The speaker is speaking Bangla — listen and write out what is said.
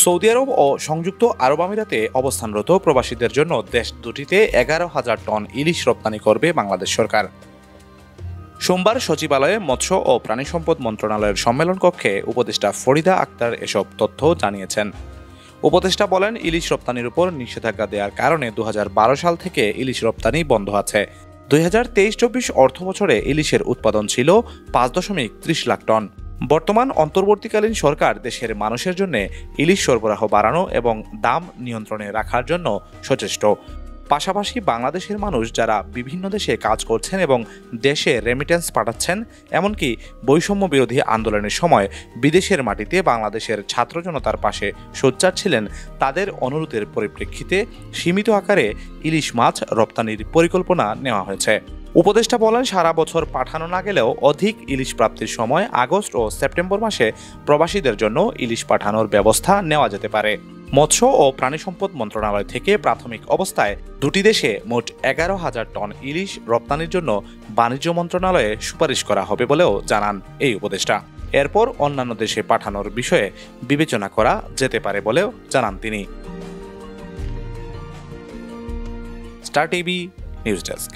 সৌদি আরব ও সংযুক্ত আরব আমিরাতে অবস্থানরত প্রবাসীদের জন্য দেশ দুটিতে 11,000 টন ইলিশ রপ্তানি করবে বাংলাদেশ সরকার। সোমবার সচিবালয়ে মৎস্য ও প্রাণী সম্পদ মন্ত্রণালয়ের সম্মেলন কক্ষে উপদেষ্টা ফরিদা আক্তার এসব তথ্য জানিয়েছেন। উপদেষ্টা বলেন, ইলিশ রপ্তানির উপর নিষেধাজ্ঞা দেওয়ার কারণে 2012 সাল থেকে ইলিশ রপ্তানি বন্ধ আছে। 2023-24 অর্থবছরে ইলিশের উৎপাদন ছিল 5.30 লাখ টন। বর্তমান অন্তর্বর্তীকালীন সরকার দেশের মানুষের জন্য ইলিশ সরবরাহ বাড়ানো এবং দাম নিয়ন্ত্রণে রাখার জন্য সচেষ্ট। পাশাপাশি বাংলাদেশের মানুষ যারা বিভিন্ন দেশে কাজ করছেন এবং দেশে রেমিটেন্স পাঠাচ্ছেন, এমনকি বৈষম্য বিরোধী আন্দোলনের সময় বিদেশের মাটিতে বাংলাদেশের ছাত্র জনতার পাশে সোচ্চার ছিলেন, তাদের অনুরোধের পরিপ্রেক্ষিতে সীমিত আকারে ইলিশ মাছ রপ্তানির পরিকল্পনা নেওয়া হয়েছে। উপদেষ্টা বলেন, সারা বছর পাঠানো না গেলেও অধিক ইলিশ প্রাপ্তির সময় আগস্ট ও সেপ্টেম্বর মাসে প্রবাসীদের জন্য ইলিশ পাঠানোর ব্যবস্থা নেওয়া যেতে পারে। মৎস্য ও প্রাণী সম্পদ মন্ত্রণালয় থেকে প্রাথমিক অবস্থায় দুটি দেশে মোট 11,000 টন ইলিশ রপ্তানির জন্য বাণিজ্য মন্ত্রণালয়ে সুপারিশ করা হবে বলেও জানান এই উপদেষ্টা। এরপর অন্যান্য দেশে পাঠানোর বিষয়ে বিবেচনা করা যেতে পারে বলেও জানান তিনি। Star TV news desk.